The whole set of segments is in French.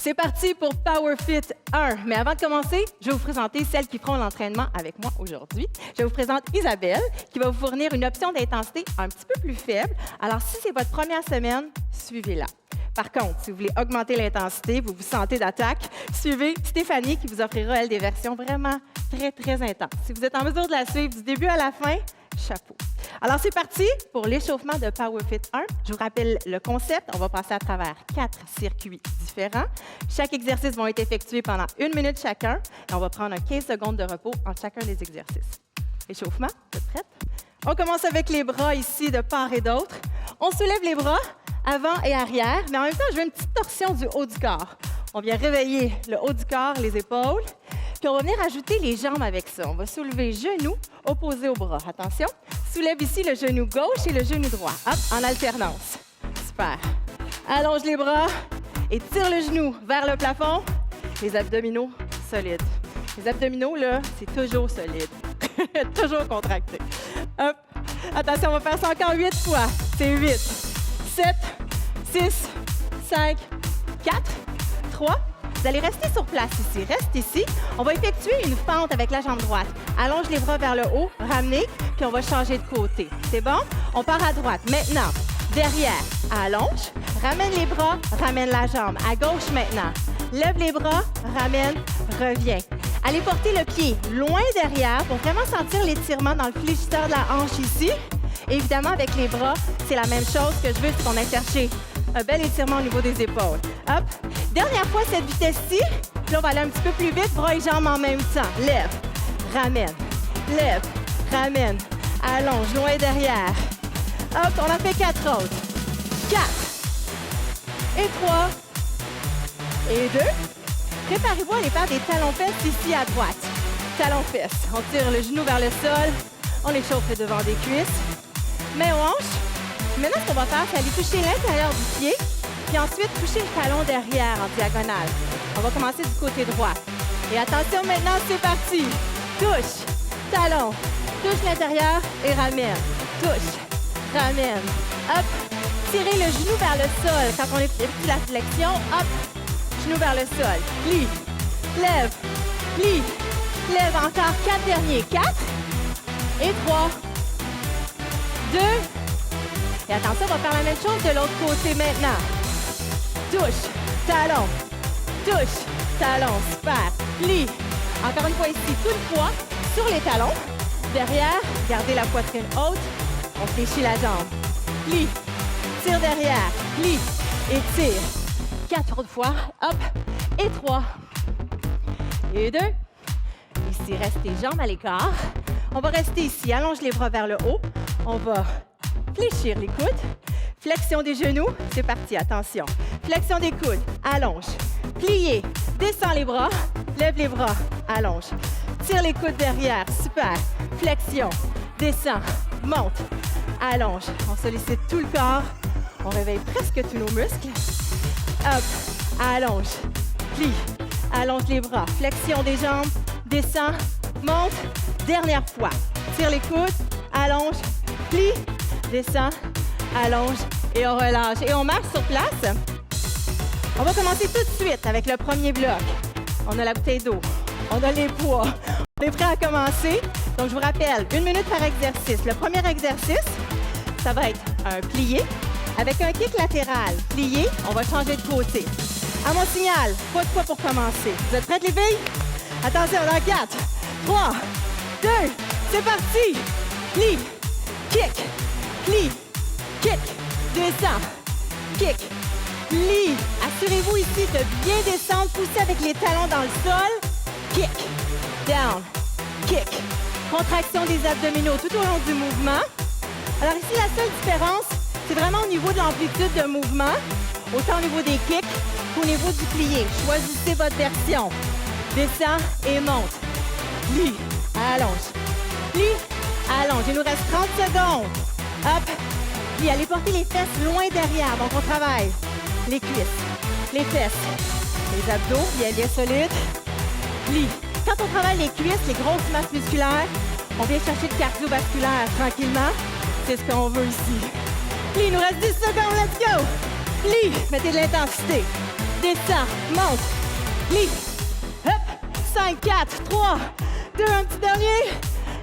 C'est parti pour PowerFit 1. Mais avant de commencer, je vais vous présenter celles qui feront l'entraînement avec moi aujourd'hui. Je vous présente Isabelle, qui va vous fournir une option d'intensité un petit peu plus faible. Alors, si c'est votre première semaine, suivez-la. Par contre, si vous voulez augmenter l'intensité, vous vous sentez d'attaque, suivez Stéphanie qui vous offrira, elle, des versions vraiment très intenses. Si vous êtes en mesure de la suivre du début à la fin, chapeau. Alors, c'est parti pour l'échauffement de PowerFit 1. Je vous rappelle le concept. On va passer à travers 4 circuits différents. Chaque exercice va être effectué pendant 1 minute chacun. Et on va prendre 15 secondes de repos entre chacun des exercices. Échauffement, vous êtes prête? On commence avec les bras ici de part et d'autre. On soulève les bras avant et arrière, mais en même temps, je veux une petite torsion du haut du corps. On vient réveiller le haut du corps, les épaules. Puis on va venir ajouter les jambes avec ça. On va soulever genou opposé au bras. Attention, soulève ici le genou gauche et le genou droit. Hop, en alternance. Super. Allonge les bras et tire le genou vers le plafond. Les abdominaux solides. Les abdominaux, là, c'est toujours solide. Toujours contracté. Hop. Attention, on va faire ça encore 8 fois. C'est 8, 7, 6, 5, 4, 3. Vous allez rester sur place ici. Reste ici. On va effectuer une fente avec la jambe droite. Allonge les bras vers le haut, ramenez, puis on va changer de côté. C'est bon? On part à droite. Maintenant, derrière, allonge, ramène les bras, ramène la jambe. À gauche maintenant. Lève les bras, ramène, reviens. Allez porter le pied loin derrière pour vraiment sentir l'étirement dans le fléchisseur de la hanche ici. Évidemment, avec les bras, c'est la même chose. Ce que je veux, c'est qu'on aille chercher un bel étirement au niveau des épaules. Hop. Dernière fois, cette vitesse-ci. Puis là, on va aller un petit peu plus vite, bras et jambes en même temps. Lève, ramène, lève, ramène. Allonge, loin derrière. Hop, on en fait 4 autres. 4. Et 3. Et 2. Préparez-vous à aller faire des talons-fesses ici à droite. Talons-fesses. On tire le genou vers le sol. On échauffe le devant des cuisses. Main aux hanches. Maintenant, ce qu'on va faire, c'est aller toucher l'intérieur du pied, puis ensuite toucher le talon derrière en diagonale. On va commencer du côté droit. Et attention, maintenant, c'est parti. Touche, talon, touche l'intérieur et ramène. Touche, ramène. Hop, tirez le genou vers le sol. Quand on effectue la flexion, hop, genou vers le sol. Plie, lève, plie, lève. Encore 4 derniers. 4 et 3, 2. Et attention, on va faire la même chose de l'autre côté maintenant. Touche, talon, super. Plie. Encore une fois ici, tout le poids sur les talons. Derrière, gardez la poitrine haute. On fléchit la jambe. Plie, tire derrière, plie et tire. 4 autres fois. Hop, et 3. Et 2. Ici, restez jambes à l'écart. On va rester ici, allonge les bras vers le haut. On va fléchir les coudes. Flexion des genoux. C'est parti, attention. Flexion des coudes. Allonge. Pliez. Descends les bras. Lève les bras. Allonge. Tire les coudes derrière. Super. Flexion. Descends. Monte. Allonge. On sollicite tout le corps. On réveille presque tous nos muscles. Hop. Allonge. Plie. Allonge les bras. Flexion des jambes. Descends. Monte. Dernière fois. Tire les coudes. Allonge. Plie. Descend, allonge et on relâche. Et on marche sur place. On va commencer tout de suite avec le premier bloc. On a la bouteille d'eau, on a les poids. On est prêt à commencer. Donc, je vous rappelle, 1 minute par exercice. Le premier exercice, ça va être un plié avec un kick latéral. Plié, on va changer de côté. À mon signal, pas de poids pour commencer. Vous êtes prêtes, les filles? Attention, dans 4, 3, 2, c'est parti! Plie, kick. Plie, kick, descend, kick, plie. Assurez-vous ici de bien descendre, pousser avec les talons dans le sol. Kick, down, kick. Contraction des abdominaux tout au long du mouvement. Alors ici, la seule différence, c'est vraiment au niveau de l'amplitude de mouvement, autant au niveau des kicks qu'au niveau du plié. Choisissez votre version. Descend et monte. Plie, allonge. Plie, allonge. Il nous reste 30 secondes. Hop, puis allez porter les fesses loin derrière. Donc, on travaille les cuisses, les fesses, les abdos, bien solides. Plie. Quand on travaille les cuisses, les grosses masses musculaires, on vient chercher le cardiovasculaire tranquillement. C'est ce qu'on veut ici. Plie, il nous reste 10 secondes, let's go. Plie, mettez de l'intensité. descends, monte, plie. Hop, 5, 4, 3, 2, un petit dernier.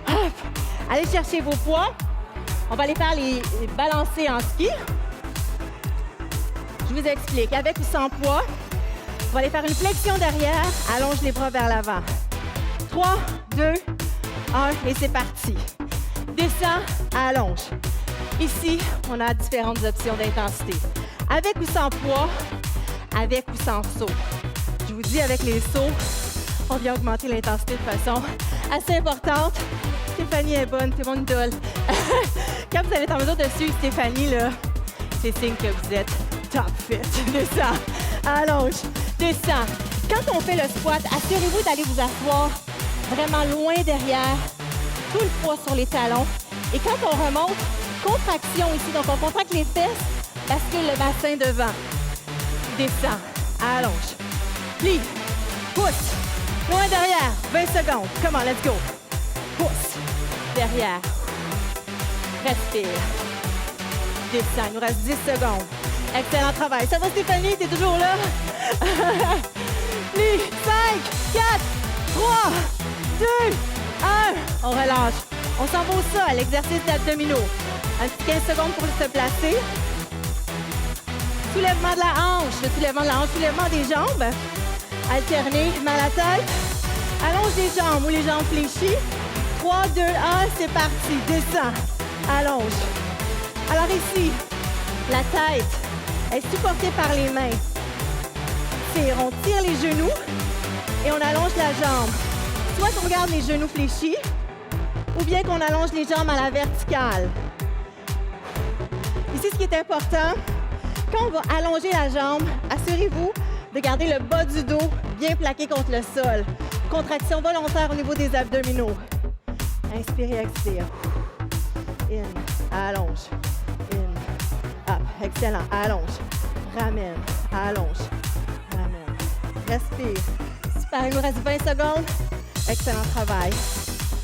Hop. Allez chercher vos poids. On va aller faire les balancer en ski. Je vous explique. Avec ou sans poids, on va aller faire une flexion derrière. Allonge les bras vers l'avant. 3, 2, 1 et c'est parti. Descends, allonge. Ici, on a différentes options d'intensité. Avec ou sans poids, avec ou sans saut. Je vous dis, avec les sauts, on vient augmenter l'intensité de façon assez importante. Stéphanie est bonne, c'est mon idole. Quand vous allez être en mesure de suivre Stéphanie, là, c'est signe que vous êtes top fit. Descends, allonge, descends. Quand on fait le squat, assurez-vous d'aller vous asseoir vraiment loin derrière, tout le poids sur les talons. Et quand on remonte, contraction ici, donc on contracte les fesses, bascule le bassin devant. Descends, allonge, plie, pousse, loin derrière, 20 secondes. Come on, let's go. Pousse, derrière, respire, descends, il nous reste 10 secondes. Excellent travail. Ça va Stéphanie, t'es toujours là? Plie, 5, 4, 3, 2, 1. On relâche. On s'en va au sol, l'exercice d'abdominaux. Un petit 15 secondes pour se placer. Soulèvement de la hanche, le soulèvement de la hanche, soulèvement des jambes. Alterner, mal à la tête. Allonge les jambes ou les jambes fléchies. 3, 2, 1, c'est parti. Descends, allonge. Alors ici, la tête est supportée par les mains. On tire les genoux et on allonge la jambe. Soit qu'on garde les genoux fléchis, ou bien qu'on allonge les jambes à la verticale. Ici, ce qui est important, quand on va allonger la jambe, assurez-vous de garder le bas du dos bien plaqué contre le sol. Contraction volontaire au niveau des abdominaux. Inspirez, expire. In, allonge. In, up. Excellent. Allonge. Ramène. Allonge. Ramène. Respire. Super. Il nous reste 20 secondes. Excellent travail.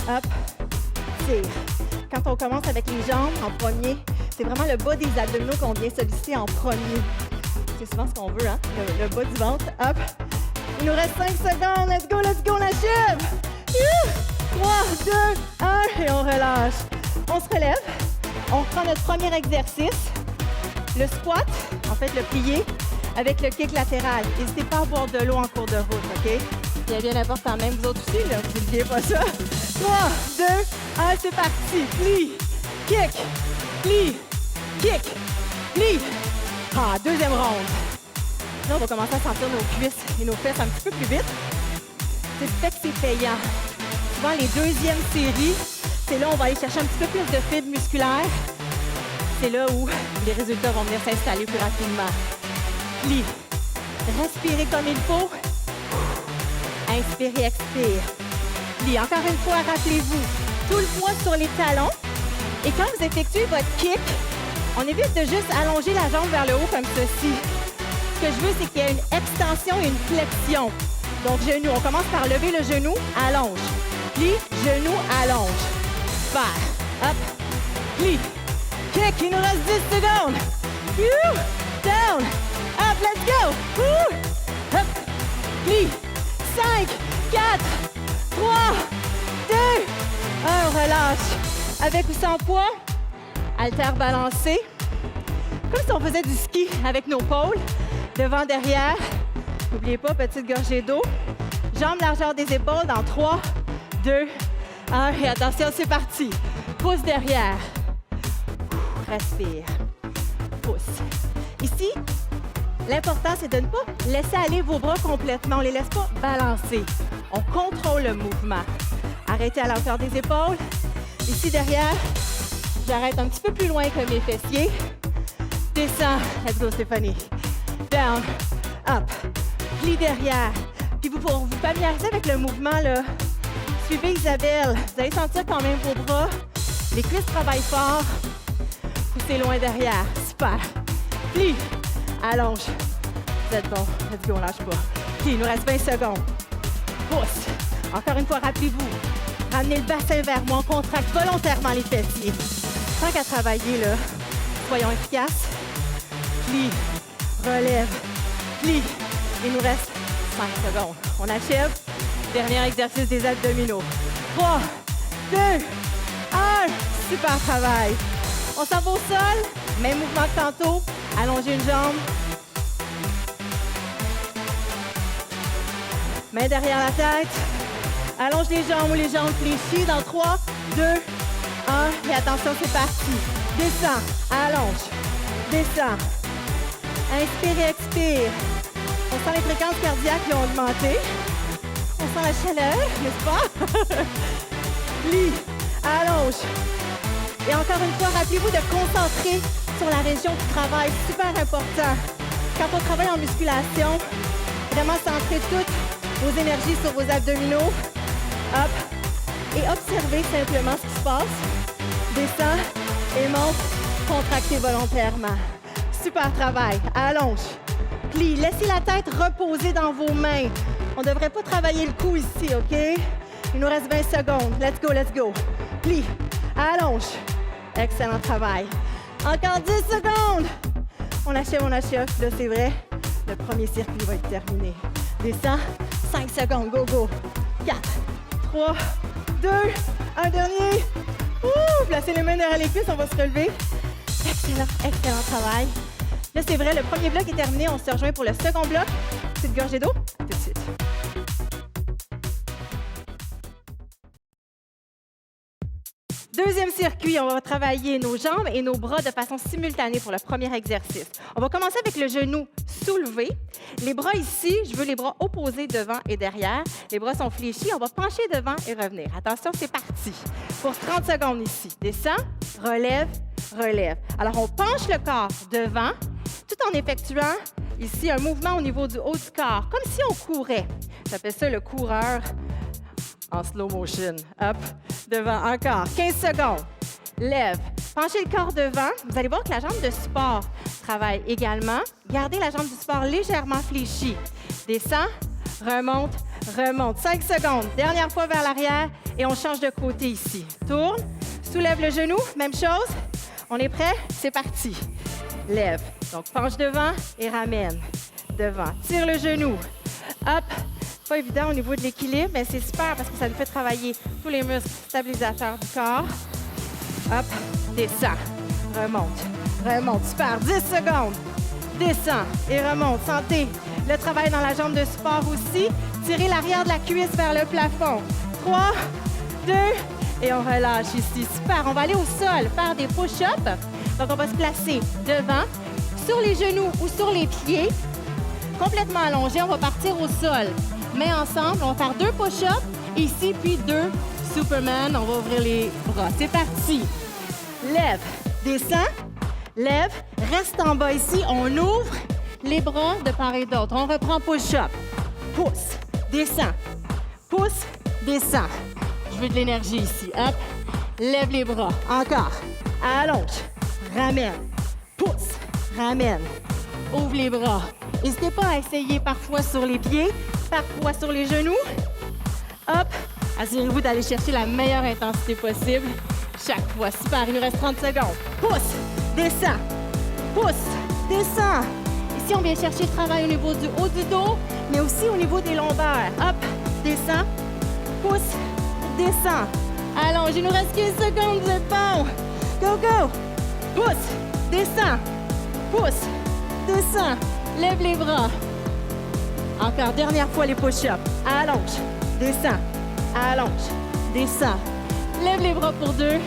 Up. Tire. Quand on commence avec les jambes en premier, c'est vraiment le bas des abdominaux qu'on vient solliciter en premier. C'est souvent ce qu'on veut, hein? Le bas du ventre. Hop. Il nous reste 5 secondes. Let's go, lâche. 3, 2, 1 et on relâche. On se relève. On reprend notre premier exercice. Le squat, en fait le plié, avec le kick latéral. N'hésitez pas à boire de l'eau en cours de route, OK? C'est bien important, même vous autres aussi, là, vous n'oubliez pas ça. 3, 2, 1, c'est parti. Plie, kick, plie, kick, plie. Ah, deuxième ronde. Là, on va commencer à sentir nos cuisses et nos fesses un petit peu plus vite. C'est fait que c'est payant. Souvent, les deuxièmes séries, c'est là où on va aller chercher un petit peu plus de fibres musculaires. C'est là où les résultats vont venir s'installer plus rapidement. Plie. Respirez comme il faut. Inspirez, expire. Plie. Encore une fois, rappelez-vous, tout le poids sur les talons. Et quand vous effectuez votre kick, on évite de juste allonger la jambe vers le haut comme ceci. Ce que je veux, c'est qu'il y ait une extension et une flexion. Donc, genou. On commence par lever le genou, allonge. Plie, genou, allonge. Super. Hop. Plie. Kick. Il nous reste 10 secondes. Down. Up. Let's go. Hop. Plie. 5, 4, 3, 2, 1. Relâche. Avec ou sans poids. Haltère balancé. Comme si on faisait du ski avec nos pôles. Devant, derrière. N'oubliez pas, petite gorgée d'eau. Jambes largeur des épaules dans 3, 2, 1. Et attention, c'est parti. Pousse derrière. Respire. Pousse. Ici, l'important, c'est de ne pas laisser aller vos bras complètement. On ne les laisse pas balancer. On contrôle le mouvement. Arrêtez à la hauteur des épaules. Ici, derrière, j'arrête un petit peu plus loin que mes fessiers. Descends. Let's go, Stéphanie. Down. Up. Plie derrière. Puis pour vous familiariser avec le mouvement, là, suivez Isabelle. Vous allez sentir quand même vos bras. Les cuisses travaillent fort. Poussez loin derrière. Super. Plie. Allonge. Vous êtes bon. Let's go, on lâche pas. Plie, il nous reste 20 secondes. Pousse. Encore une fois, rappelez-vous. Ramenez le bassin vers moi. On contracte volontairement les fessiers. Tant qu'à travailler, là, soyons efficaces. Plie. Relève. Plie. Il nous reste 5 secondes. On achève. Dernier exercice des abdominaux. 3, 2, 1. Super travail. On s'en va au sol. Même mouvement que tantôt. Allongez une jambe. Main derrière la tête. Allonge les jambes ou les jambes fléchies dans 3, 2, 1. Et attention, c'est parti. Descends. Allonge. Descends. Inspire et expire. On sent les fréquences cardiaques qui ont augmenté. On sent la chaleur, n'est-ce pas? Plie. Allonge. Et encore une fois, rappelez-vous de concentrer sur la région du travail. Super important. Quand on travaille en musculation, vraiment centrer toutes vos énergies sur vos abdominaux. Hop. Et observez simplement ce qui se passe. Descends et monte. Contractez volontairement. Super travail. Allonge. Plie. Laissez la tête reposer dans vos mains. On ne devrait pas travailler le cou ici, OK? Il nous reste 20 secondes. Let's go, let's go. Plie. Allonge. Excellent travail. Encore 10 secondes. On achève, on achève. Là, c'est vrai. Le premier circuit va être terminé. Descends. 5 secondes. Go, go. 4, 3, 2, un dernier. Ouh, placez les mains derrière les cuisses. On va se relever. Excellent, excellent travail. Là, c'est vrai, le premier bloc est terminé. On se rejoint pour le second bloc. Petite gorgée d'eau. À tout de suite. Deuxième circuit, on va travailler nos jambes et nos bras de façon simultanée pour le premier exercice. On va commencer avec le genou soulevé. Les bras ici, je veux les bras opposés devant et derrière. Les bras sont fléchis. On va pencher devant et revenir. Attention, c'est parti. Pour 30 secondes ici. Descends, relève, relève. Alors, on penche le corps devant tout en effectuant ici un mouvement au niveau du haut du corps, comme si on courait. J'appelle ça le coureur en slow motion. Hop, devant, encore. 15 secondes. Lève. Penchez le corps devant. Vous allez voir que la jambe de support travaille également. Gardez la jambe du support légèrement fléchie. Descends, remonte, remonte. 5 secondes. Dernière fois vers l'arrière et on change de côté ici. Tourne, soulève le genou. Même chose. On est prêt? C'est parti. Lève. Donc, penche devant et ramène. Devant. Tire le genou. Hop. Pas évident au niveau de l'équilibre, mais c'est super parce que ça nous fait travailler tous les muscles stabilisateurs du corps. Hop, descends, remonte, remonte. Super, 10 secondes. Descends et remonte. Sentez le travail dans la jambe de support aussi. Tirez l'arrière de la cuisse vers le plafond. 3, 2, et on relâche ici. Super, on va aller au sol, faire des push-ups. Donc, on va se placer devant, sur les genoux ou sur les pieds. Complètement allongé, on va partir au sol. Mains ensemble, on va faire 2 push-ups ici, puis 2 Superman. On va ouvrir les bras. C'est parti. Lève, descends, lève, reste en bas ici. On ouvre les bras de part et d'autre. On reprend push-up. Pousse, descends, pousse, descends. Je veux de l'énergie ici. Hop, lève les bras. Encore. Allonge, ramène, pousse, ramène. Ouvre les bras. N'hésitez pas à essayer parfois sur les pieds, parfois sur les genoux. Hop, assurez-vous d'aller chercher la meilleure intensité possible chaque fois. Super, il nous reste 30 secondes. Pousse, descends, pousse, descends. Ici, on vient chercher le travail au niveau du haut du dos, mais aussi au niveau des lombaires. Hop, descends, pousse, descends. Allons, il nous reste 15 secondes, vous êtes bon. Go, go. Pousse, descends, pousse, descends. Lève les bras. Encore, dernière fois les push-ups. Allonge, descends, allonge, descends. Lève les bras pour 2.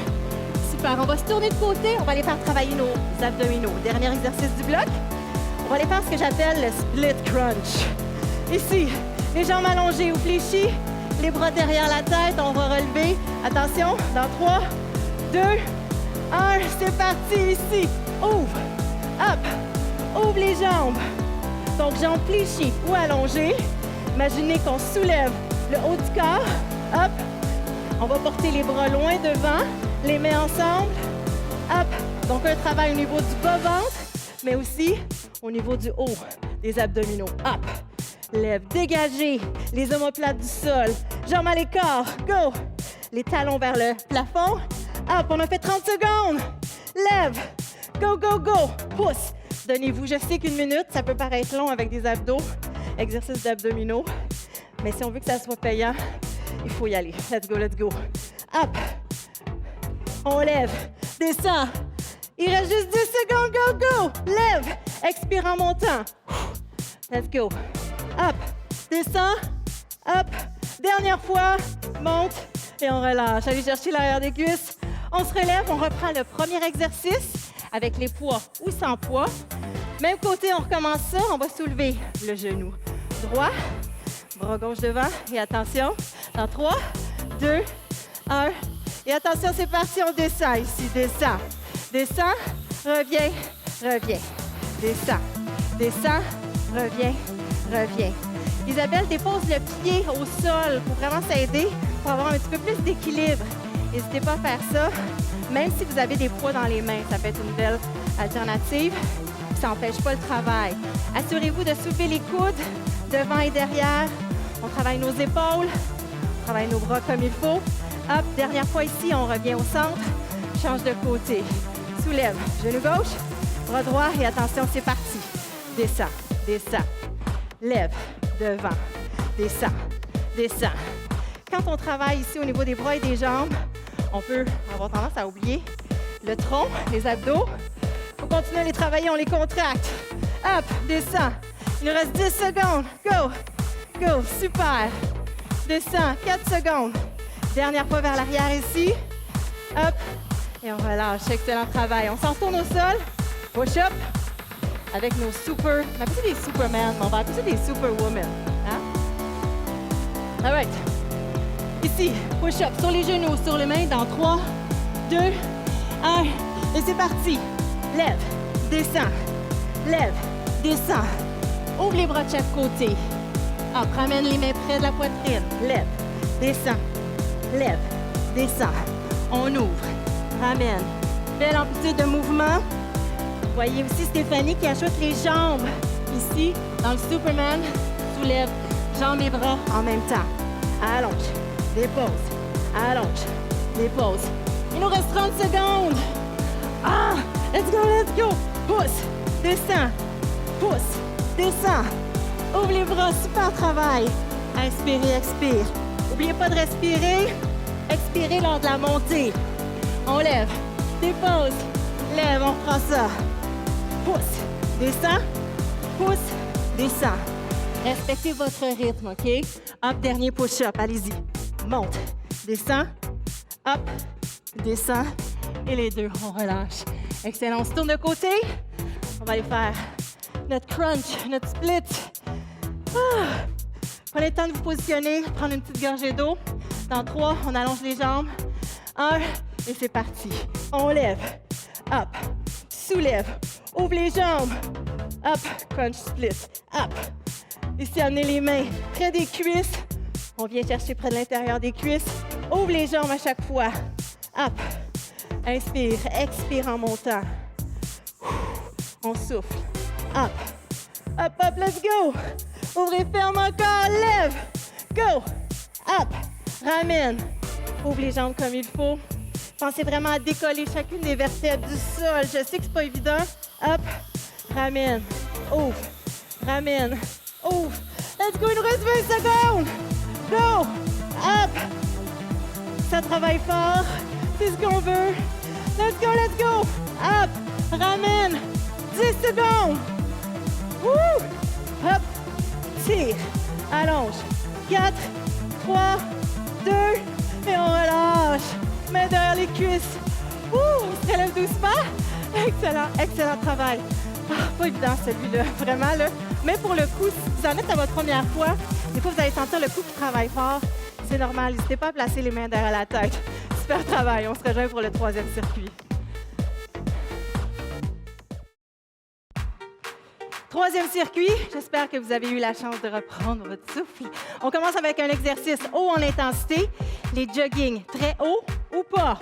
Super, on va se tourner de côté. On va aller faire travailler nos abdominaux. Dernier exercice du bloc. On va aller faire ce que j'appelle le split crunch. Ici, les jambes allongées ou fléchies. Les bras derrière la tête, on va relever. Attention, dans 3, 2, 1. C'est parti ici. Ouvre, hop, ouvre les jambes. Donc, jambes fléchies ou allongées. Imaginez qu'on soulève le haut du corps. Hop. On va porter les bras loin devant. Les mains ensemble. Hop. Donc, un travail au niveau du bas-ventre, mais aussi au niveau du haut des abdominaux. Hop. Lève. Dégagez les omoplates du sol. Jambes à l'écart. Go. Les talons vers le plafond. Hop. On a fait 30 secondes. Lève. Go, go, go. Pousse. Donnez-vous, je sais qu'une minute, ça peut paraître long avec des abdos. exercice d'abdominaux. Mais si on veut que ça soit payant, il faut y aller. Let's go, let's go. Up. On lève. Descend. Il reste juste 10 secondes. Go, go. Lève. Expire en montant. Let's go. Up. Descend. Up. Dernière fois. Monte. Et on relâche. Allez chercher l'arrière des cuisses. On se relève. On reprend le premier exercice avec les poids ou sans poids. Même côté, on recommence ça. On va soulever le genou droit. Bras gauche devant. Et attention. Dans 3, 2, 1. Et attention, c'est parti. On descend ici. Descend. Descend. Reviens. Reviens. Descend. Descend. Reviens. Reviens. Isabelle dépose le pied au sol pour vraiment s'aider, pour avoir un petit peu plus d'équilibre. N'hésitez pas à faire ça, même si vous avez des poids dans les mains. Ça peut être une belle alternative. Ça n'empêche pas le travail. Assurez-vous de soulever les coudes devant et derrière. On travaille nos épaules, on travaille nos bras comme il faut. Hop, dernière fois ici, on revient au centre. Change de côté. Soulève, genou gauche, bras droit et attention, c'est parti. Descends, descends. Lève, devant, descend, descend. Quand on travaille ici au niveau des bras et des jambes, on peut avoir tendance à oublier le tronc, les abdos. Il faut continuer à les travailler, on les contracte. Hop, descend. Il nous reste 10 secondes. Go, go, super. Descend, 4 secondes. Dernière fois vers l'arrière ici. Hop, et on relâche. Excellent travail. On s'en retourne au sol. Push-up. Avec nos super... On appelle ça des supermen, mais on va appeler ça des superwomen. Hein? All right. Ici, push-up sur les genoux, sur les mains, dans 3, 2, 1. Et c'est parti. Lève, descends. Lève, descends. Ouvre les bras de chaque côté. Hop, ramène les mains près de la poitrine. Lève, descends. Lève, descends. On ouvre, ramène. Belle amplitude de mouvement. Vous voyez aussi Stéphanie qui ajoute les jambes ici, dans le Superman. Soulève jambes et bras en même temps. Allonge, dépose, allonge, dépose. Il nous reste 30 secondes. Ah, let's go, let's go. Pousse, descends, pousse, descends. Ouvre les bras, super travail. Inspirez, expire. N'oubliez pas de respirer. Expirez lors de la montée. On lève, dépose, lève, on reprend ça. Pousse, descend, pousse, descend. Respectez votre rythme, OK? Hop, dernier push-up, allez-y. Monte, descend, hop, descend. Et les deux, on relâche. Excellent, on se tourne de côté. On va aller faire notre crunch, notre split. Ah. Prenez le temps de vous positionner, prendre une petite gorgée d'eau. Dans 3, on allonge les jambes. 1, et c'est parti. On lève, hop, soulève. Ouvre les jambes. Hop, crunch split. Hop. Ici, amenez les mains près des cuisses. On vient chercher près de l'intérieur des cuisses. Ouvre les jambes à chaque fois. Hop. Inspire, expire en montant. On souffle. Hop. Hop, hop, let's go. Ouvrez, ferme encore. Lève. Go. Hop. Ramène. Ouvre les jambes comme il faut. Pensez vraiment à décoller chacune des vertèbres du sol. Je sais que c'est pas évident. Hop, ramène, ouvre, ramène, ouvre. Let's go, il nous reste 20 secondes. Go, hop. Ça travaille fort, c'est ce qu'on veut. Let's go, let's go. Hop, ramène, 10 secondes. Woo. Hop, tire, allonge. 4, 3, 2, et on relâche. Main derrière les cuisses. Ouh, on se relève doucement. Excellent, excellent travail. Ah, pas évident celui-là, vraiment là. Mais pour le coup, si vous en êtes à votre première fois, des fois vous allez sentir le coup qui travaille fort. C'est normal, n'hésitez pas à placer les mains derrière la tête. Super travail, on se rejoint pour le 3e circuit. 3e circuit, j'espère que vous avez eu la chance de reprendre votre souffle. On commence avec un exercice haut en intensité, les jogging très haut ou pas.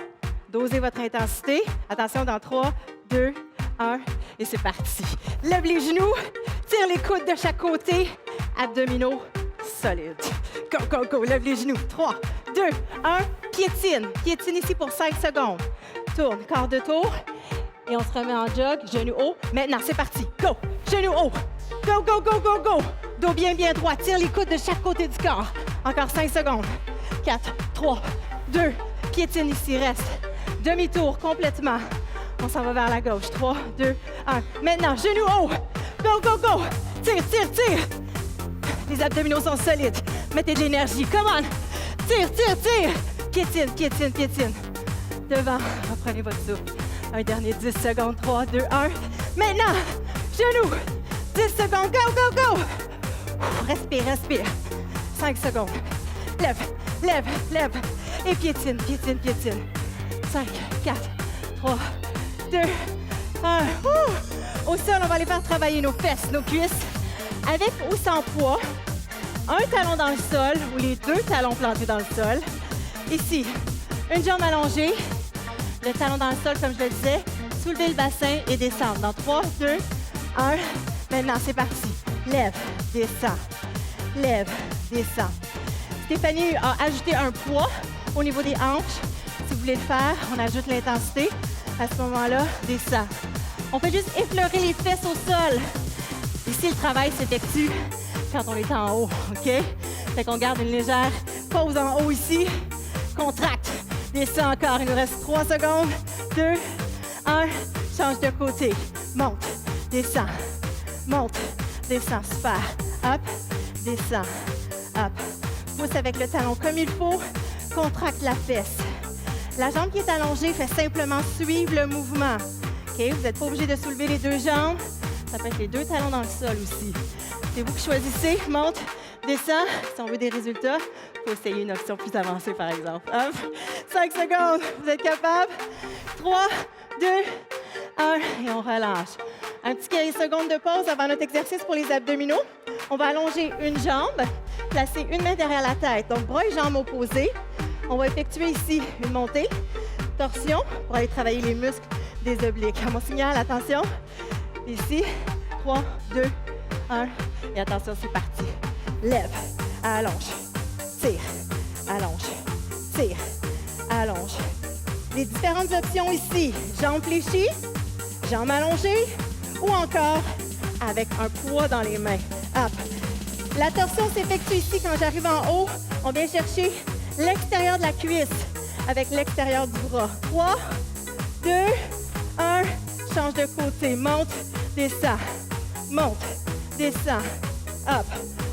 Dosez votre intensité. Attention, dans 3, 2, 1, et c'est parti. Lève les genoux, tire les coudes de chaque côté, abdominaux solides. Go, go, go, lève les genoux. 3, 2, 1, piétine. Piétine ici pour 5 secondes. Tourne, quart de tour. Et on se remet en jog, genoux haut. Maintenant, c'est parti. Go, genoux haut. Go, go, go, go, go. Dos bien, bien droit. Tire les coudes de chaque côté du corps. Encore 5 secondes. 4, 3, 2. Piétine ici, reste. Demi-tour complètement. On s'en va vers la gauche. 3, 2, 1. Maintenant, genoux haut. Go, go, go. Tire, tire, tire. Les abdominaux sont solides. Mettez de l'énergie. Come on. Tire, tire, tire. Piétine, piétine, piétine. Devant. Reprenez votre souffle. Un dernier 10 secondes. 3, 2, 1. Maintenant, genoux. 10 secondes. Go, go, go. Respire, respire. 5 secondes. Lève, lève, lève. Et piétine, piétine, piétine. 5, 4, 3, 2, 1. Au sol, on va aller faire travailler nos fesses, nos cuisses. Avec ou sans poids. Un talon dans le sol ou les deux talons plantés dans le sol. Ici, une jambe allongée. Le talon dans le sol, comme je le disais. Soulever le bassin et descendre. Dans 3, 2, 1. Maintenant, c'est parti. Lève, descends. Lève, descends. Stéphanie a ajouté un poids au niveau des hanches. Si vous voulez le faire, on ajoute l'intensité. À ce moment-là, descends. On fait juste effleurer les fesses au sol. Ici, le travail s'effectue quand on est en haut, OK? Fait qu'on garde une légère pause en haut ici. Contracte. Descends encore. Il nous reste 3 secondes. 2, 1. Change de côté. Monte. Descends. Monte. Descends. Super. Hop. Descends. Hop. Pousse avec le talon comme il faut. Contracte la fesse. La jambe qui est allongée fait simplement suivre le mouvement. OK? Vous n'êtes pas obligé de soulever les deux jambes. Ça peut être les deux talons dans le sol aussi. C'est vous qui choisissez. Monte, descend. Si on veut des résultats, il faut essayer une option plus avancée, par exemple. Hop. 5 secondes. Vous êtes capable? 3, 2, 1. Et on relâche. Un petit quelques secondes de pause avant notre exercice pour les abdominaux. On va allonger une jambe, placer une main derrière la tête. Donc, bras et jambes opposés. On va effectuer ici une montée, torsion, pour aller travailler les muscles des obliques. À mon signal, attention. Ici, 3, 2, 1. Et attention, c'est parti. Lève, allonge, tire, allonge, tire, allonge. Les différentes options ici, jambes fléchies, jambes allongées ou encore avec un poids dans les mains. Hop. La torsion s'effectue ici quand j'arrive en haut. On vient chercher l'extérieur de la cuisse avec l'extérieur du bras. 3, 2, 1. Change de côté. Monte, descend. Monte, descend. Hop.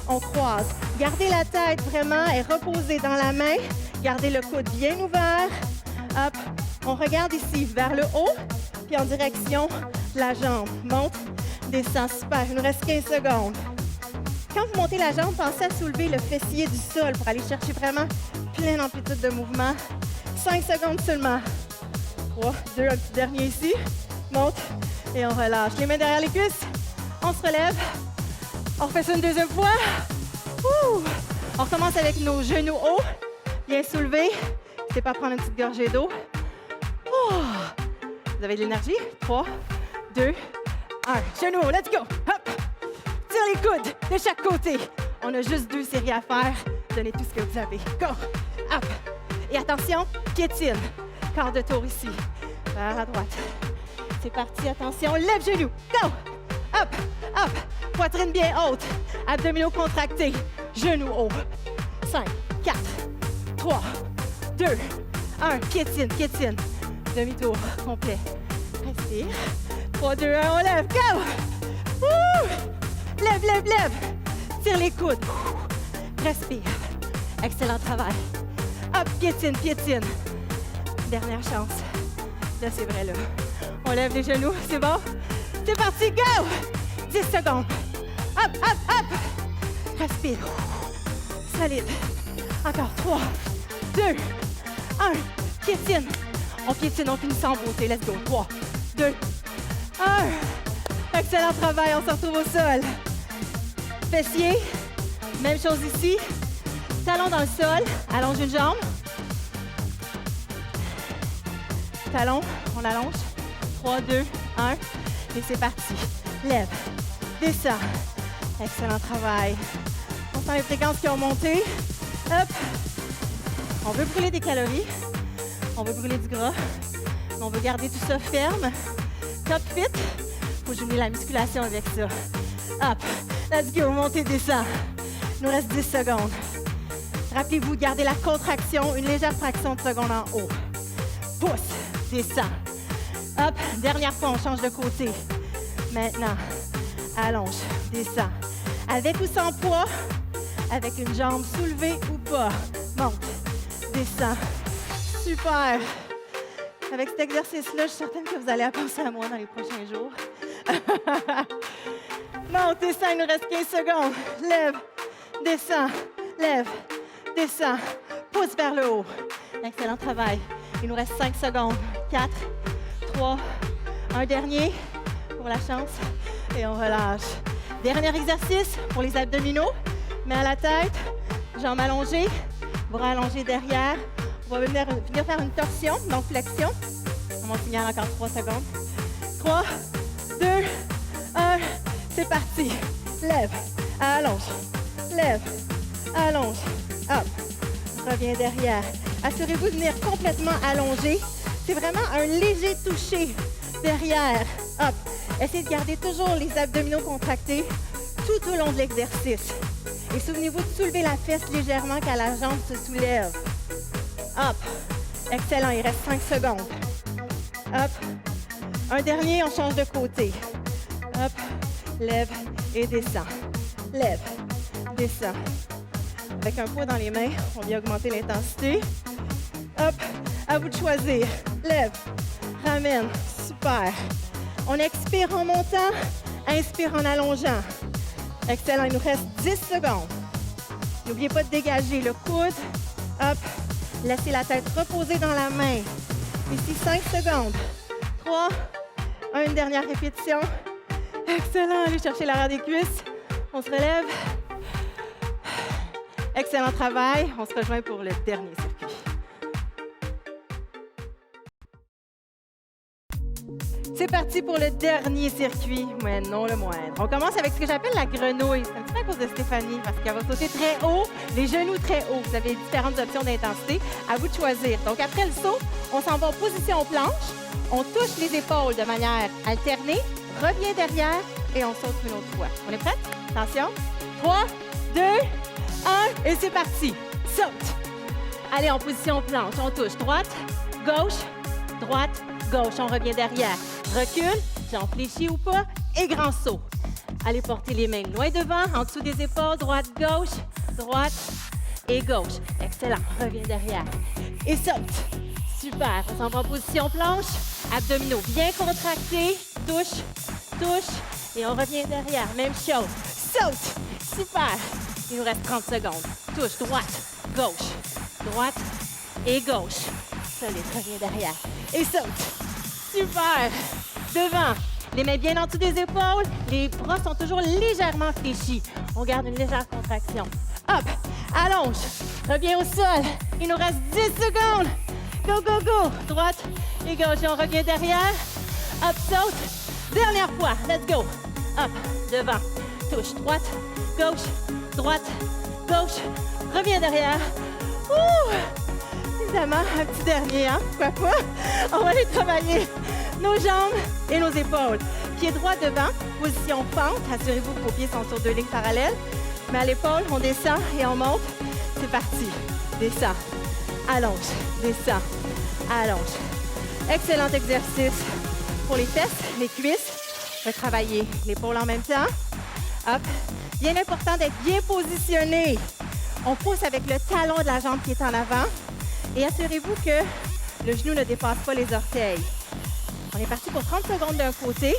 On croise. Gardez la tête vraiment et reposée dans la main. Gardez le coude bien ouvert. Hop. On regarde ici vers le haut, puis en direction de la jambe. Monte, descend. Super. Il nous reste 15 secondes. Quand vous montez la jambe, pensez à soulever le fessier du sol pour aller chercher vraiment pleine amplitude de mouvement. 5 secondes seulement. 3, 2, un petit dernier ici. Monte et on relâche. Les mains derrière les cuisses. On se relève. On refait ça une deuxième fois. Ouh. On recommence avec nos genoux hauts. Bien soulevés. N'hésitez pas à prendre une petite gorgée d'eau. Oh. Vous avez de l'énergie? 3, 2, 1. Genoux hauts, let's go. Hop. Tire les coudes de chaque côté. On a juste 2 séries à faire. Donnez tout ce que vous avez. Go! Hop! Et attention, piétine. Quart de tour ici. Vers la droite. C'est parti, attention. Lève genoux. Go! Hop! Hop! Poitrine bien haute. Abdominaux contractés. Genoux hauts. 5, 4, 3, 2, 1. Piétine, piétine. Demi-tour complet. Respire. 3, 2, 1. On lève. Go! Ouh! Lève, lève, lève. Tire les coudes. Respire. Excellent travail. Hop, piétine, piétine. Dernière chance. Là, c'est vrai, là. On lève les genoux. C'est bon? C'est parti, go! 10 secondes. Hop, hop, hop. Respire. Solide. Encore 3, 2, 1. Piétine. On piétine, on finit sans beauté. Let's go. 3, 2, 1. Excellent travail. On se retrouve au sol. Fessiers. Même chose ici. Talon dans le sol. Allonge une jambe. Talon. On allonge. 3, 2, 1. Et c'est parti. Lève. Descends. Excellent travail. On sent les fréquences qui ont monté. Hop. On veut brûler des calories. On veut brûler du gras. Mais on veut garder tout ça ferme. Top fit. Il faut jumeler la musculation avec ça. Up. Let's go. Montez, descend. Il nous reste 10 secondes. Rappelez-vous, gardez la contraction, une légère fraction de seconde en haut. Pousse, descend. Hop, dernière fois, on change de côté. Maintenant, allonge, descend. Avec ou sans poids, avec une jambe soulevée ou pas. Monte, descend. Super. Avec cet exercice-là, je suis certaine que vous allez penser à moi dans les prochains jours. Monte, descend, il nous reste 15 secondes. Lève, descend, lève, descend. Pousse vers le haut. Excellent travail. Il nous reste 5 secondes. 4, 3, un dernier pour la chance. Et on relâche. Dernier exercice pour les abdominaux. Main à la tête, jambes allongées, bras allongés derrière. On va venir faire une torsion, donc flexion. On va finir encore 3 secondes. 3, 2, 1, c'est parti. Lève, allonge, lève, allonge, hop. Reviens derrière. Assurez-vous de venir complètement allongé. C'est vraiment un léger toucher derrière. Hop. Essayez de garder toujours les abdominaux contractés tout au long de l'exercice. Et souvenez-vous de soulever la fesse légèrement quand la jambe se soulève. Hop. Excellent. Il reste 5 secondes. Hop. Un dernier, on change de côté. Hop. Lève et descend. Lève. Descend. Avec un poids dans les mains, on vient augmenter l'intensité. Hop, à vous de choisir. Lève, ramène, super. On expire en montant, inspire en allongeant. Excellent, il nous reste 10 secondes. N'oubliez pas de dégager le coude. Hop, laissez la tête reposer dans la main. Ici, 5 secondes. 3, 1, une dernière répétition. Excellent, allez chercher l'arrière des cuisses. On se relève. Excellent travail. On se rejoint pour le dernier circuit. C'est parti pour le dernier circuit, mais non le moindre. On commence avec ce que j'appelle la grenouille. C'est un petit peu à cause de Stéphanie, parce qu'elle va sauter très haut, les genoux très hauts. Vous avez différentes options d'intensité. À vous de choisir. Donc, après le saut, on s'en va en position planche. On touche les épaules de manière alternée, revient derrière et on saute une autre fois. On est prêts? Attention. 3, 2, 1, et c'est parti. Saute. Allez, en position planche. On touche droite, gauche, droite, gauche. On revient derrière. Recule, jambe fléchie ou pas, et grand saut. Allez porter les mains loin devant, en dessous des épaules, droite, droite et gauche. Excellent. Reviens derrière. Et saute. Super. On s'en va en position planche. Abdominaux bien contractés. Touche, touche. Et on revient derrière. Même chose. Saute. Super. Il nous reste 30 secondes. Touche, droite et gauche. Solide, reviens derrière. Et saute. Super. Devant. Les mains bien en dessous des épaules. Les bras sont toujours légèrement fléchis. On garde une légère contraction. Hop. Allonge. Reviens au sol. Il nous reste 10 secondes. Go, go, go. Droite et gauche. Et on revient derrière. Hop, saute. Dernière fois. Let's go. Hop. Devant. Touche. Droite, gauche. Reviens derrière. Ouh! Évidemment, un petit dernier, hein? Pourquoi pas? On va aller travailler nos jambes et nos épaules. Pied droit devant, position pente. Assurez-vous que vos pieds sont sur 2 lignes parallèles. Mais à l'épaule, on descend et on monte. C'est parti. Descend. Allonge. Descend. Allonge. Excellent exercice pour les fesses, les cuisses. On va travailler l'épaule en même temps. Hop. Bien important d'être bien positionné. On pousse avec le talon de la jambe qui est en avant. Et assurez-vous que le genou ne dépasse pas les orteils. On est parti pour 30 secondes d'un côté.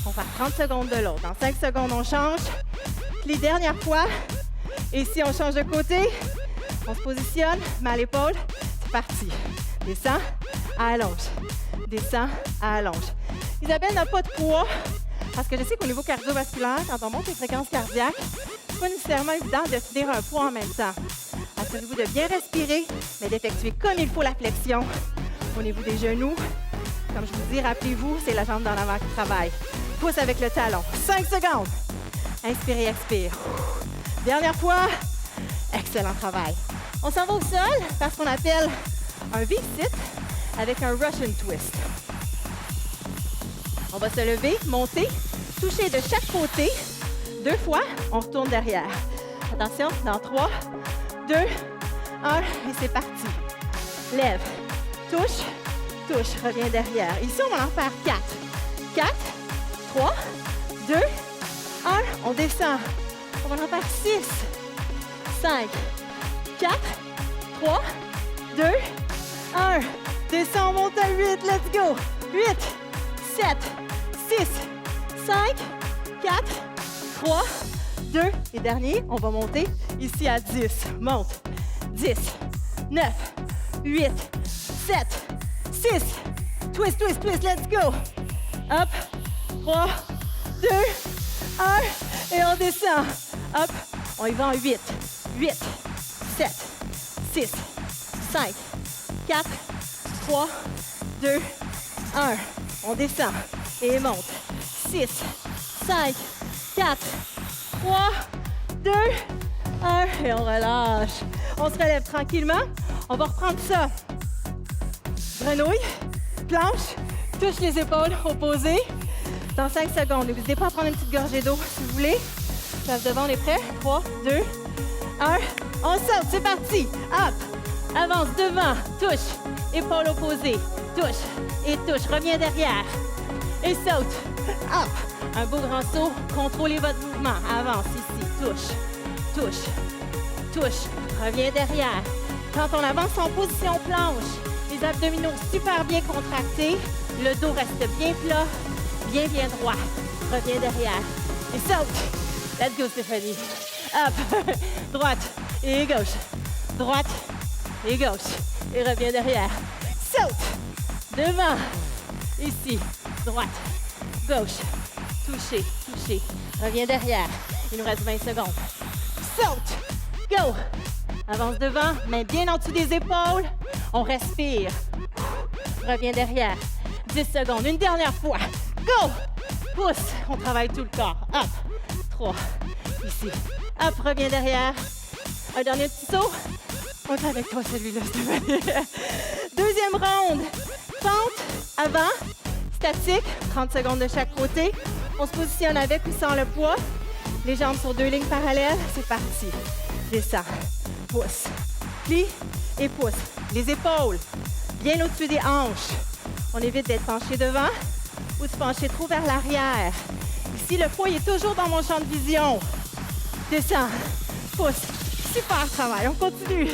On va faire 30 secondes de l'autre. Dans 5 secondes, on change. Les dernières fois. Et si on change de côté, on se positionne, main à l'épaule. C'est parti. Descends, allonge. Descends, allonge. Isabelle n'a pas de poids. Parce que je sais qu'au niveau cardiovasculaire, quand on monte les fréquences cardiaques, c'est pas nécessairement évident de tenir un poids en même temps. Assurez-vous de bien respirer, mais d'effectuer comme il faut la flexion au niveau des genoux. Comme je vous dis, rappelez-vous, c'est la jambe d'en avant qui travaille. Pousse avec le talon. 5 secondes. Inspirez, expire. Dernière fois. Excellent travail. On s'en va au sol parce qu'on appelle un V-sit avec un Russian twist. On va se lever, monter, toucher de chaque côté 2 fois, on retourne derrière. Attention, dans 3, 2, 1, et c'est parti. Lève, touche, touche, reviens derrière. Ici, on va en faire 4. 4, 3, 2, 1, on descend. On va en faire 6, 5, 4, 3, 2, 1. Descend, on monte à 8, let's go. 8, 7, 6, 5, 4, 3, 2. Et dernier, on va monter ici à 10. Monte. 10, 9, 8, 7, 6. Twist, twist, twist, let's go. Hop, 3, 2, 1. Et on descend. Hop, on y va en 8. 8, 7, 6, 5, 4, 3, 2, 1. On descend et monte. 6, 5, 4, 3, 2, 1. Et on relâche. On se relève tranquillement. On va reprendre ça. Grenouille, planche, touche les épaules opposées. Dans 5 secondes. N'hésitez pas à prendre une petite gorgée d'eau si vous voulez. Place devant, on est prêt? 3, 2, 1. On saute, c'est parti. Hop, avance devant, touche, épaule opposée, touche et touche. Reviens derrière et saute. Hop, un beau grand saut. Contrôlez votre mouvement. Avance ici, touche, touche, touche. Reviens derrière. Quand on avance en position planche, les abdominaux super bien contractés. Le dos reste bien plat, bien droit. Reviens derrière et saute. Let's go, Stéphanie. Hop, droite et gauche. Droite et gauche. Et reviens derrière. Saute. Devant. Ici. Droite. Gauche. Toucher, toucher. Reviens derrière. Il nous reste 20 secondes. Saute. Go. Avance devant, main bien en dessous des épaules. On respire. Reviens derrière. 10 secondes. Une dernière fois. Go. Pousse. On travaille tout le corps. Hop. 3. Ici. Hop, reviens derrière. Un dernier petit saut. On est avec toi, celui-là, Stéphanie. Deuxième round. Pente, avant, statique, 30 secondes de chaque côté. On se positionne avec ou sans le poids. Les jambes sur 2 lignes parallèles. C'est parti. Descends. Pousse. Plie et pousse. Les épaules bien au-dessus des hanches. On évite d'être penché devant ou de se pencher trop vers l'arrière. Ici, le poids est toujours dans mon champ de vision. Descends. Pousse. Super travail. On continue.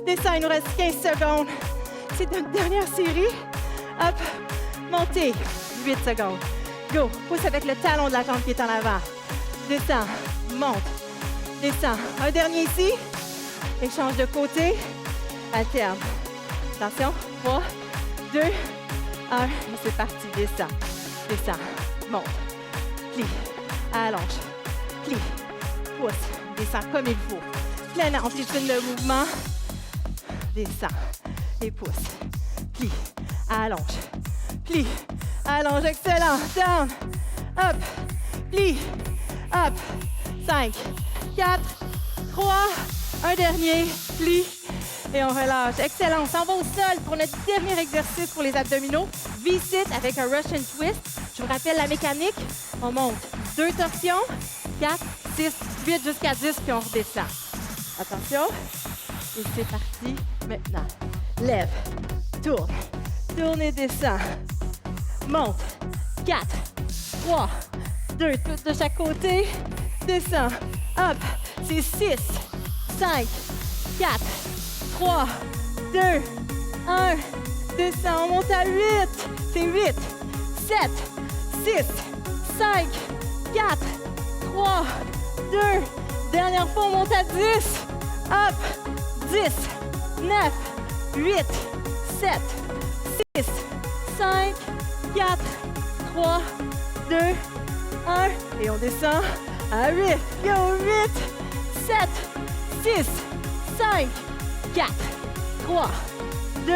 Descends. Il nous reste 15 secondes. C'est notre dernière série. Hop. Montez. 8 secondes. Go. Pousse avec le talon de la jambe qui est en avant. Descends. Monte. Descends. Un dernier ici. Échange de côté. Alterne. Attention. 3, 2, 1. Et c'est parti. Descends. Descends. Monte. Plie. Allonge. Plie. Pousse. Descends comme il faut. Pleine amplitude de mouvement. Descends. Et pousse. Plie. Allonge. Plie. Allonge. Excellent. Down. Up. Plie. Up. 5, 4, 3. Un dernier. Plie. Et on relâche. Excellent. On s'en va au sol pour notre dernier exercice pour les abdominaux. V-sit avec un Russian twist. Je vous rappelle la mécanique. On monte 2 torsions, 4, 6, 8 jusqu'à 10, puis on redescend. Attention. Et c'est parti maintenant. Lève, tourne, tourne et descend. Monte. 4, 3, 2, tout de chaque côté. Descend. Hop. C'est 6, 5, 4, 3, 2, 1. Descend. On monte à 8. C'est 8, 7, 6, 5, 4, 3, 2. Dernière fois, on monte à 10. Hop. 10, 9, 8, 7, 6, 5, 4, 3, 2, 1. Et on descend à 8. Go, 8, 7, 6, 5, 4, 3, 2,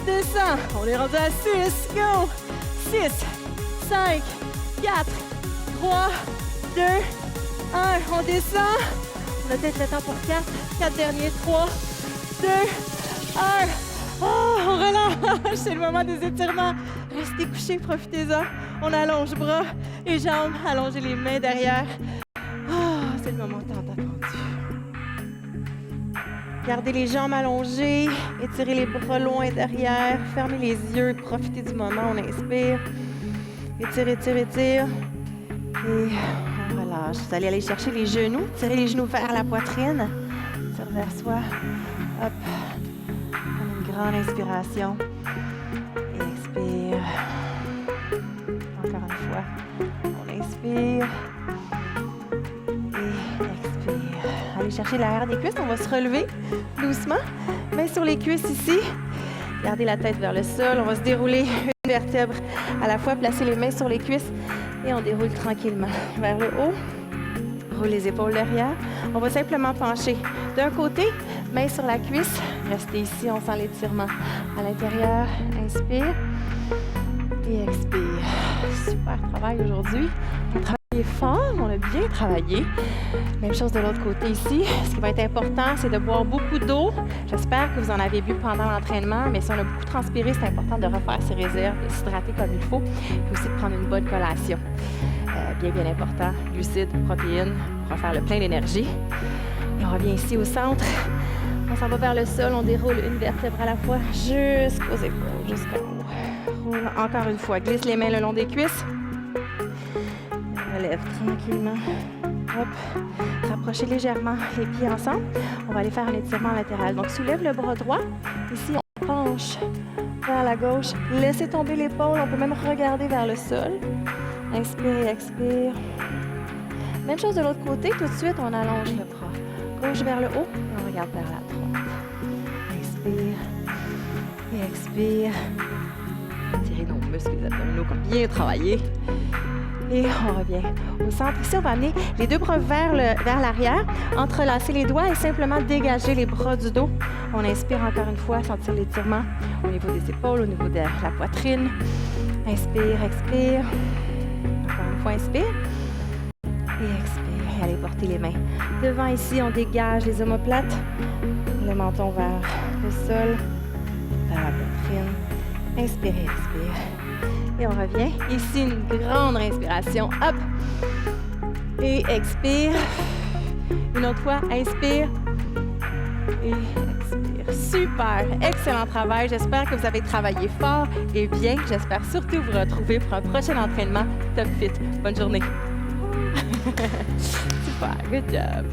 descend. On est rendu à 6. Go. 6, 5, 4, 3, 2, 1. On descend. On a peut-être le temps pour 4. 4 derniers. 3, 2, 1. Oh, on relâche. C'est le moment des étirements. Restez couchés, profitez-en. On allonge bras et jambes. Allongez les mains derrière. moment tant attendu. Gardez les jambes allongées, étirez les bras loin derrière, fermez les yeux et profitez du moment. On inspire, étire, étire, étire. Et on relâche. Vous allez aller chercher les genoux, tirez les genoux vers la poitrine, tire vers soi. Hop. Prenez une grande inspiration. Et expire. Encore une fois. On inspire. Et expire. Allez chercher l'arrière des cuisses. On va se relever doucement. Mains sur les cuisses ici. Gardez la tête vers le sol. On va se dérouler une vertèbre à la fois. Placer les mains sur les cuisses. Et on déroule tranquillement vers le haut. Roule les épaules derrière. On va simplement pencher d'un côté, main sur la cuisse. Restez ici, on sent l'étirement à l'intérieur. Inspire et expire. Super travail aujourd'hui. On a travaillé fort, on a bien travaillé. Même chose de l'autre côté ici. Ce qui va être important, c'est de boire beaucoup d'eau. J'espère que vous en avez bu pendant l'entraînement, mais si on a beaucoup transpiré, c'est important de refaire ses réserves, de s'hydrater comme il faut, et aussi de prendre une bonne collation. Bien important, glucides, protéines, pour faire le plein d'énergie. Et on revient ici au centre. On s'en va vers le sol, on déroule une vertèbre à la fois jusqu'aux épaules, jusqu'en haut. Roule encore une fois, glisse les mains le long des cuisses. Relève tranquillement. Hop. Rapprochez légèrement les pieds ensemble. On va aller faire un étirement latéral. Donc, soulève le bras droit. Ici, on penche vers la gauche. Laissez tomber l'épaule. On peut même regarder vers le sol. Inspire, expire. Même chose de l'autre côté. Tout de suite, on allonge le bras. Gauche vers le haut. Et on regarde vers la droite. Inspire et expire. Tirez nos muscles abdominaux comme bien travaillé. Et on revient au centre. Ici, on va amener les deux bras vers l'arrière, entrelacer les doigts et simplement dégager les bras du dos. On inspire encore une fois, sentir l'étirement au niveau des épaules, au niveau de la poitrine. Inspire, expire. Encore une fois, inspire. Et expire. Et allez porter les mains devant ici. On dégage les omoplates. Le menton vers le sol, vers la poitrine. Inspirez, expire. Et on revient. Ici, une grande respiration. Hop! Et expire. Une autre fois, inspire. Et expire. Super! Excellent travail. J'espère que vous avez travaillé fort et bien. J'espère surtout vous retrouver pour un prochain entraînement Top Fit. Bonne journée! Super! Good job!